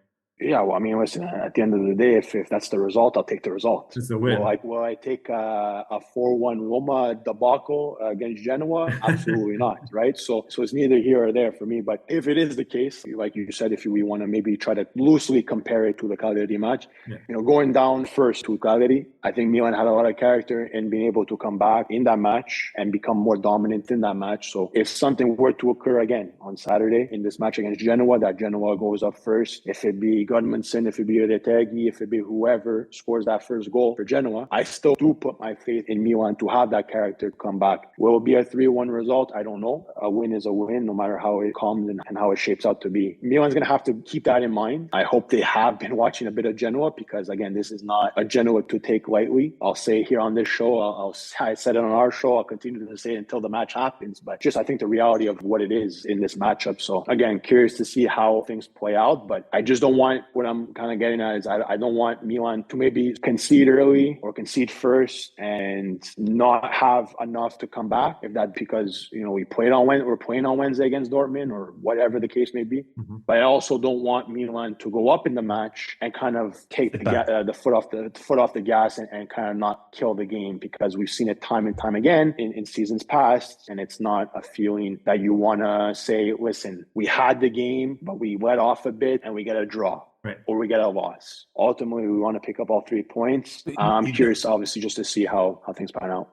Yeah, well, I mean, listen, at the end of the day, if that's the result, I'll take the result. It's a win. Will I take a 4-1 Roma debacle against Genoa? Absolutely not, right? So it's neither here or there for me. But if it is the case, like you said, if we want to maybe try to loosely compare it to the Cagliari match, going down first to Cagliari, I think Milan had a lot of character in being able to come back in that match and become more dominant in that match. So if something were to occur again on Saturday in this match against Genoa, that Genoa goes up first, if it be Gudmundsson, if it be Retegui, if it be whoever scores that first goal for Genoa, I still do put my faith in Milan to have that character come back. Will it be a 3-1 result? I don't know. A win is a win, no matter how it comes and how it shapes out to be. Milan's going to have to keep that in mind. I hope they have been watching a bit of Genoa, because, again, this is not a Genoa to take lightly. I'll say here on this show, I said it on our show, I'll continue to say it until the match happens. But just, I think the reality of what it is in this matchup. So, again, curious to see how things play out. But I just don't want, what I'm kind of getting at is I don't want Milan to maybe concede early or concede first and not have enough to come back. If that's because, we're playing on Wednesday against Dortmund or whatever the case may be. Mm-hmm. But I also don't want Milan to go up in the match and kind of take the foot off the gas and kind of not kill the game, because we've seen it time and time again in seasons past. And it's not a feeling that you want to say, listen, we had the game, but we let off a bit and we get a draw. Right. Or we get a loss. Ultimately, we want to pick up all 3 points. I'm curious, obviously, just to see how things pan out.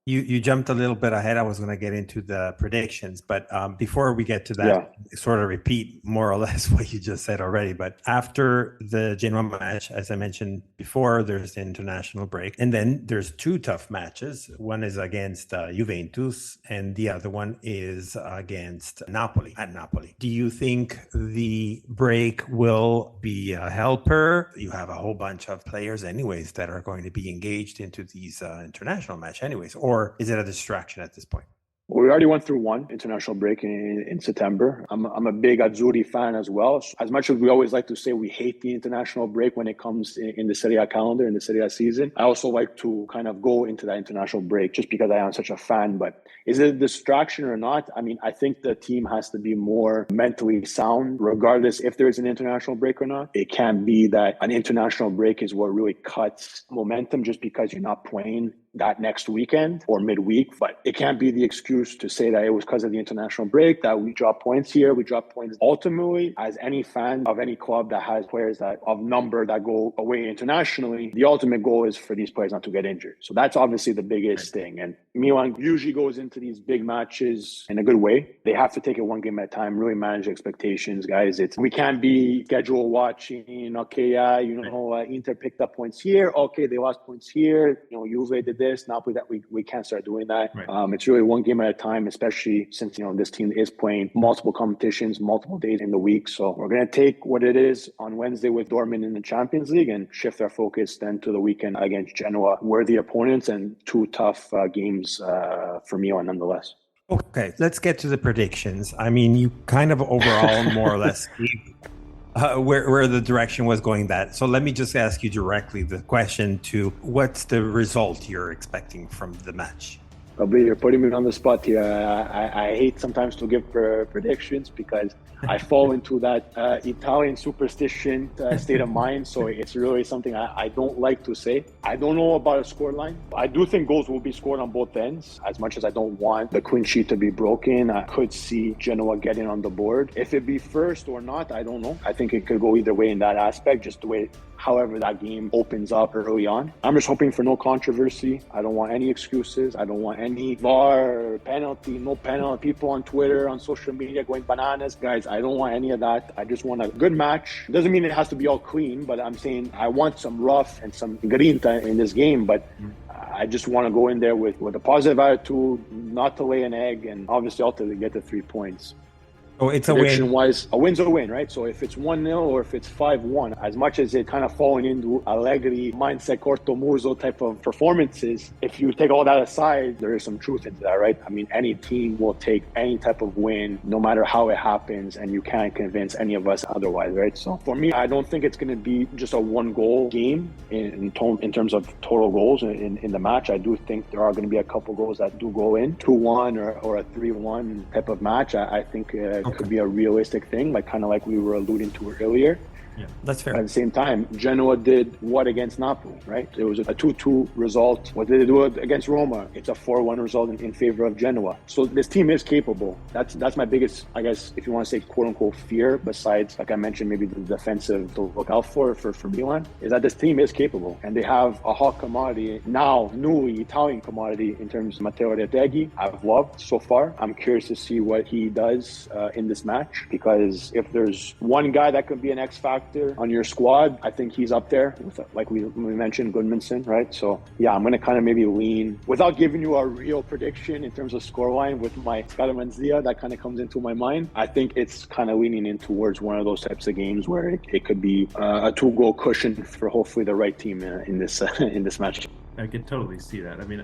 You jumped a little bit ahead. I was going to get into the predictions, but before we get to that, sort of repeat more or less what you just said already. But after the Genoa match, as I mentioned before, there's the international break. And then there's two tough matches. One is against Juventus, and the other one is against Napoli, at Napoli. Do you think the break will be a helper? You have a whole bunch of players anyways that are going to be engaged into these international match anyways, or is it a distraction at this point? Well, we already went through one international break in September. I'm a big Azzurri fan as well. As much as we always like to say we hate the international break when it comes in the Serie A calendar, in the Serie A season, I also like to kind of go into that international break just because I am such a fan. But is it a distraction or not? I mean, I think the team has to be more mentally sound, regardless if there is an international break or not. It can't be that an international break is what really cuts momentum just because you're not playing that next weekend or midweek, but it can't be the excuse to say that it was because of the international break that we drop points here, we drop points. Ultimately, as any fan of any club that has players that of number that go away internationally, the ultimate goal is for these players not to get injured. So that's obviously the biggest thing. And Milan usually goes into these big matches in a good way. They have to take it one game at a time, really manage expectations, guys. We can't be schedule watching, okay, Inter picked up points here, okay, they lost points here, Juve did this, Napoli, that we can't start doing that. Right. It's really one game at a time, especially since this team is playing multiple competitions, multiple days in the week. So we're going to take what it is on Wednesday with Dortmund in the Champions League and shift our focus then to the weekend against Genoa, worthy opponents and two tough games for Milan nonetheless. Okay, let's get to the predictions. I mean, you kind of overall more or less where the direction was going that. So let me just ask you directly the question to what's the result you're expecting from the match? Fabry, you're putting me on the spot here. I hate sometimes to give predictions because I fall into that Italian superstition state of mind. So it's really something I don't like to say. I don't know about a scoreline. I do think goals will be scored on both ends. As much as I don't want the clean sheet to be broken, I could see Genoa getting on the board. If it be first or not, I don't know. I think it could go either way in that aspect, just the way however that game opens up early on. I'm just hoping for no controversy. I don't want any excuses. I don't want any VAR, penalty, no penalty, people on Twitter, on social media going bananas. Guys, I don't want any of that. I just want a good match. Doesn't mean it has to be all clean, but I'm saying I want some rough and some grinta in this game, but I just want to go in there with a positive attitude, not to lay an egg, and obviously ultimately get the 3 points. Oh, it's a win. Prediction-wise, a win's a win, right? So if it's 1-0 or if it's 5-1, as much as it kind of falling into Allegri mindset, corto muso type of performances, if you take all that aside, there is some truth into that, right? I mean, any team will take any type of win, no matter how it happens, and you can't convince any of us otherwise, right? So for me, I don't think it's going to be just a one-goal game in terms of total goals in the match. I do think there are going to be a couple goals that do go in, 2-1 or a 3-1 type of match. I think could be a realistic thing, kind of like we were alluding to earlier. Yeah, that's fair. At the same time, Genoa did what against Napoli, right? It was a 2-2 result. What did they do against Roma? It's a 4-1 result in favor of Genoa. So this team is capable. That's my biggest, I guess, if you want to say quote-unquote fear, besides, like I mentioned, maybe the defensive to look out for Milan, is that this team is capable. And they have a hot commodity, now newly Italian commodity in terms of Matteo Retegui. I've loved so far. I'm curious to see what he does in this match, because if there's one guy that could be an X factor on your squad, I think he's up there with, like we mentioned, Goodmanson, right? So yeah, I'm going to kind of maybe lean, without giving you a real prediction in terms of scoreline with my Scaramanzia that kind of comes into my mind. I think it's kind of leaning in towards one of those types of games where it could be a 2-goal cushion for hopefully the right team in this match. I could totally see that. I mean,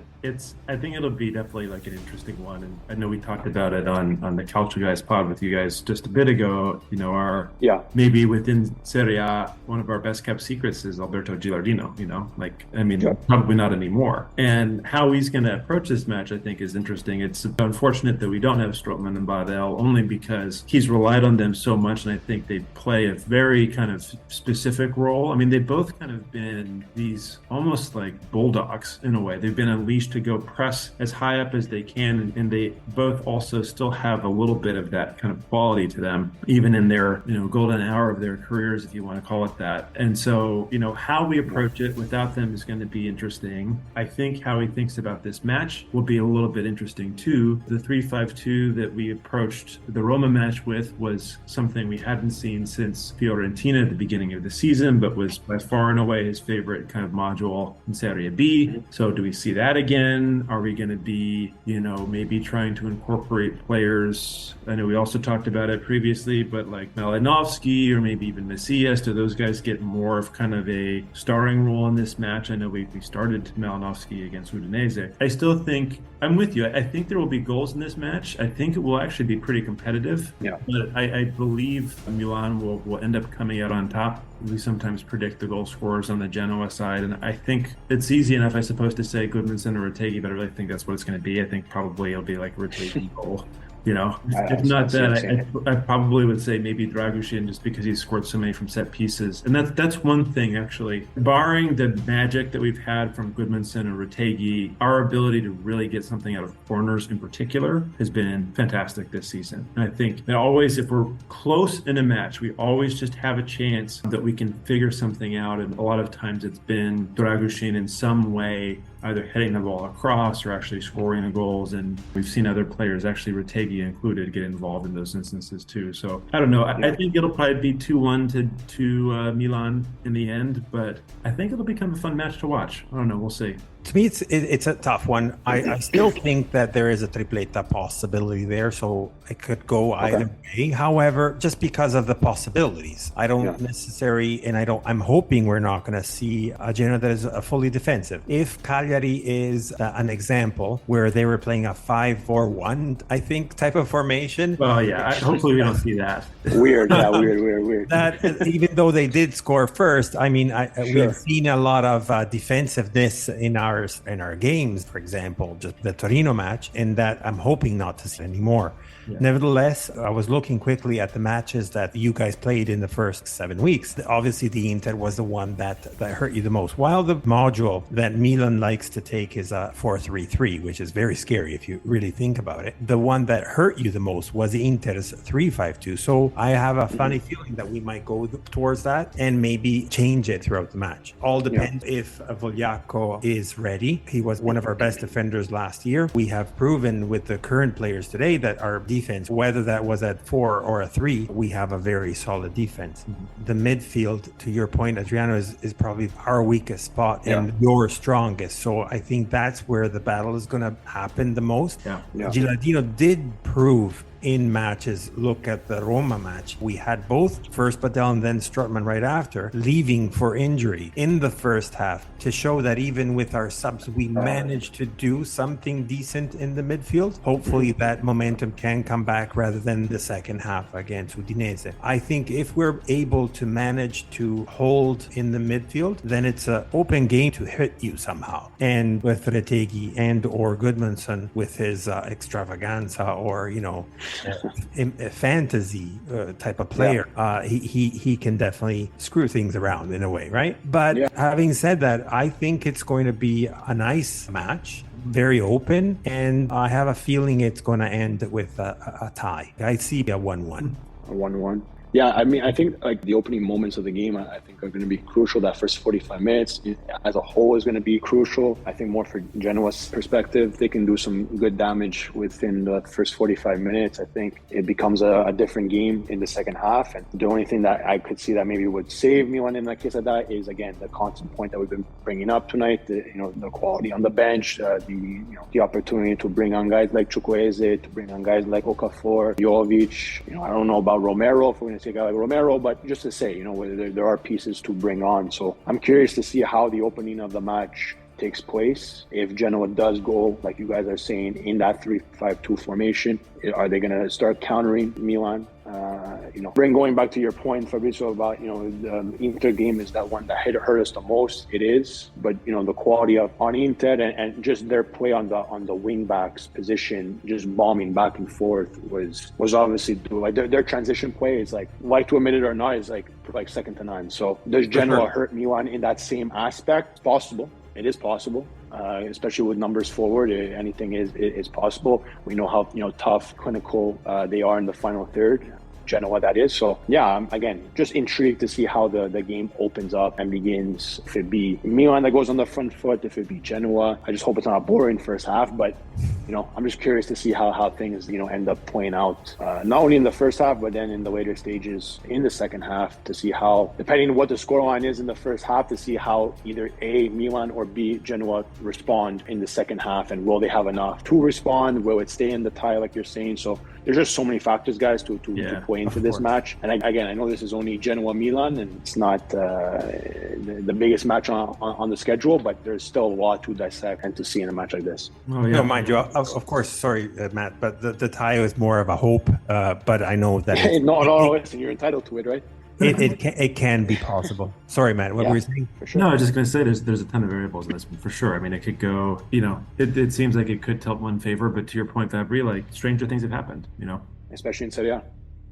I think it'll be definitely like an interesting one. And I know we talked about it on the Calcio Guys pod with you guys just a bit ago. Maybe within Serie A, one of our best kept secrets is Alberto Gilardino, probably not anymore. And how he's going to approach this match, I think, is interesting. It's unfortunate that we don't have Strootman and Badel, only because he's relied on them so much. And I think they play a very kind of specific role. I mean, they've both kind of been these almost like bulldogs bulldogs in a way. They've been unleashed to go press as high up as they can, and they both also still have a little bit of that kind of quality to them, even in their golden hour of their careers, if you want to call it that. And so how we approach it without them is going to be interesting. I think how he thinks about this match will be a little bit interesting too. The 3-5-2 that we approached the Roma match with was something we hadn't seen since Fiorentina at the beginning of the season, but was by far and away his favorite kind of module in Serie B. So do we see that again? Are we going to be, maybe trying to incorporate players? I know we also talked about it previously, but like Malinovsky or maybe even Messias, do those guys get more of kind of a starring role in this match? I know we started Malinovsky against Udinese. I still think, I'm with you. I think there will be goals in this match. I think it will actually be pretty competitive. Yeah. But I believe Milan will end up coming out on top. We sometimes predict the goal scorers on the Genoa side, and I think it's easy enough, I suppose, to say Goodmanson or Retegui, but I really think that's what it's going to be. I think probably it'll be like a Retegui goal. If not that, I probably would say maybe Dragushin, just because he's scored so many from set pieces. And that's one thing, actually. Barring the magic that we've had from Goodmanson and Retegui, our ability to really get something out of corners in particular has been fantastic this season. And I think that always, if we're close in a match, we always just have a chance that we can figure something out. And a lot of times it's been Dragushin in some way either heading the ball across or actually scoring the goals. And we've seen other players, actually Retegui included, get involved in those instances too. So I don't know. I think it'll probably be 2-1 to Milan in the end, but I think it'll become a fun match to watch. I don't know. We'll see. To me, it's a tough one. I still think that there is a tripleta possibility there, so it could go either way. However, just because of the possibilities, I don't necessarily, and I'm hoping we're not going to see a Genoa that is fully defensive. If Cagliari is an example where they were playing a 5-4-1, I think, type of formation. Well, yeah, hopefully we don't see that. Weird. That even though they did score first, I mean, we've seen a lot of defensiveness in our games, for example, just the Torino match, and that I'm hoping not to see anymore. Yeah. Nevertheless, I was looking quickly at the matches that you guys played in the first 7 weeks. Obviously, the Inter was the one that hurt you the most. While the module that Milan likes to take is a 4-3-3, which is very scary if you really think about it. The one that hurt you the most was the Inter's 3-5-2. So I have a funny feeling that we might go towards that and maybe change it throughout the match. All depends if Vogliacco is ready. He was one of our best defenders last year. We have proven with the current players today that our defense, whether that was at 4 or a 3, we have a very solid defense. The midfield, to your point, Adreano, is probably our weakest spot and your strongest. So I think that's where the battle is going to happen the most. Gilardino did prove in matches. Look at the Roma match. We had both first Badel and then Strootman right after, leaving for injury in the first half to show that even with our subs, we managed to do something decent in the midfield. Hopefully that momentum can come back rather than the second half against Udinese. I think if we're able to manage to hold in the midfield, then it's an open game to hit you somehow. And with Retegui and or Goodmanson with his extravaganza or, a fantasy type of player, he can definitely screw things around in a way, right? But having said that, I think it's going to be a nice match, very open, and I have a feeling it's going to end with a tie. I see a 1-1. A 1-1. Yeah, I mean, I think like the opening moments of the game, I think are going to be crucial. That first 45 minutes as a whole is going to be crucial. I think more for Genoa's perspective, they can do some good damage within the first 45 minutes. I think it becomes a different game in the second half. And the only thing that I could see that maybe would save Milan in that case of that is, again, the constant point that we've been bringing up tonight, the quality on the bench, the opportunity to bring on guys like Chukwueze, to bring on guys like Okafor, Jovic. I don't know about Romero, if we're going to take out like Romero, but just to say, whether there are pieces to bring on. So I'm curious to see how the opening of the match takes place. If Genoa does go, like you guys are saying, in that 3-5-2 formation, are they going to start countering Milan? Going back to your point, Fabrizio, about, the Inter game is that one that hurt us the most. It is, but, the quality on Inter and just their play on the wing backs position, just bombing back and forth was obviously like their transition play is like to admit it or not, is like second to none. So does Genoa hurt Milan in that same aspect? Possible. it is possible, especially with numbers forward. Anything is possible. We know how tough, clinical they are in the final third. Genoa, that is. So yeah, I'm again just intrigued to see how the game opens up and begins. If it be Milan that goes on the front foot, if it be Genoa, I just hope it's not a boring first half. But I'm just curious to see how things end up playing out, not only in the first half but then in the later stages in the second half, to see how, depending on what the scoreline is in the first half, to see how either A, Milan, or B, Genoa respond in the second half, and will they have enough to respond? Will it stay in the tie like you're saying? So there's just so many factors, guys, to play into this match. And again, I know this is only Genoa-Milan, and it's not the biggest match on the schedule, but there's still a lot to dissect and to see in a match like this. Oh, yeah. No, mind you, of course, sorry, Matt, but the tie is more of a hope, but I know that... listen, you're entitled to it, right? It can be possible. Sorry, Matt, what were you saying? For sure. No, I was just going to say there's a ton of variables in this one, for sure. I mean, it could go, it seems like it could tilt one favor, but to your point, Fabry, like stranger things have happened, Especially in Serie A.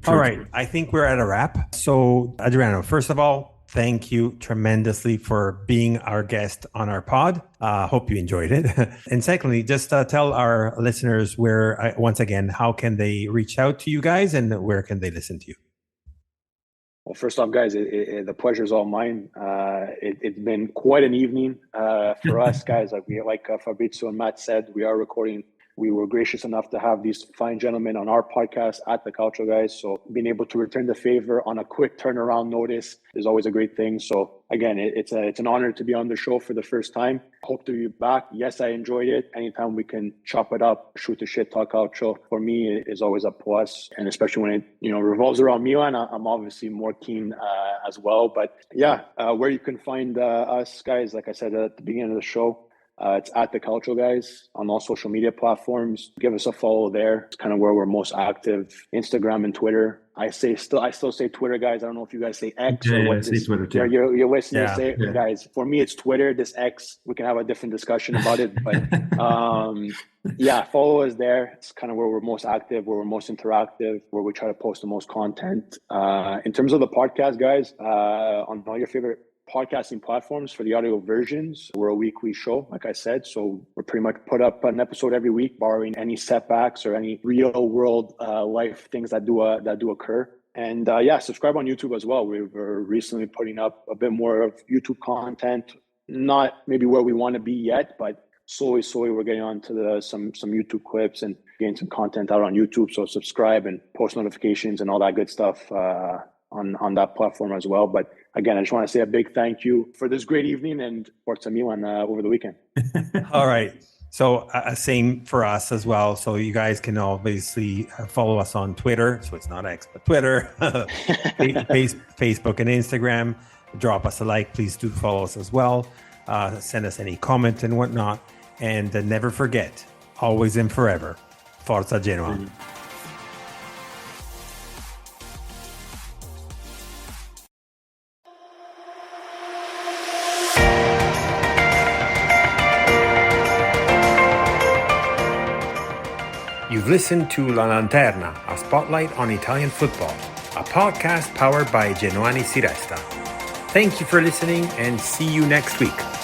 All right, I think we're at a wrap. So, Adreano, first of all, thank you tremendously for being our guest on our pod. Hope you enjoyed it. And secondly, just tell our listeners once again, how can they reach out to you guys and where can they listen to you? Well, first off, guys, the pleasure is all mine. It's been quite an evening for us, guys. Like Fabrizio and Matt said, we are recording. We were gracious enough to have these fine gentlemen on our podcast at the Calcio, guys. So being able to return the favor on a quick turnaround notice is always a great thing. So again, it's an honor to be on the show for the first time. Hope to be back. Yes, I enjoyed it. Anytime we can chop it up, shoot the shit, talk Calcio, for me, it is always a plus. And especially when it revolves around Milan, I'm obviously more keen as well. But yeah, where you can find us, guys, like I said at the beginning of the show, it's at the Calcio, guys, on all social media platforms. Give us a follow there. It's kind of where we're most active. Instagram and Twitter. I still say Twitter, guys. I don't know if you guys say X or what. Say Twitter too. Your listeners say, guys. For me, it's Twitter. This X, we can have a different discussion about it. But follow us there. It's kind of where we're most active, where we're most interactive, where we try to post the most content. In terms of the podcast, guys, on all your favorite podcasting platforms for the audio versions, we're a weekly show, like I said, so we're pretty much put up an episode every week, barring any setbacks or any real world life things that do occur. And subscribe on YouTube as well. We were recently putting up a bit more of YouTube content, not maybe where we want to be yet, but slowly we're getting on to some YouTube clips and getting some content out on YouTube. So subscribe and post notifications and all that good stuff on that platform as well. But again, I just want to say a big thank you for this great evening and Forza Milan over the weekend. All right. So same for us as well. So you guys can obviously follow us on Twitter. So it's not X, but Twitter, Facebook and Instagram. Drop us a like. Please do follow us as well. Send us any comment and whatnot. And never forget, always and forever, Forza Genoa. Mm-hmm. You've listened to La Lanterna, a spotlight on Italian football, a podcast powered by Genuani Si Resta. Thank you for listening and see you next week.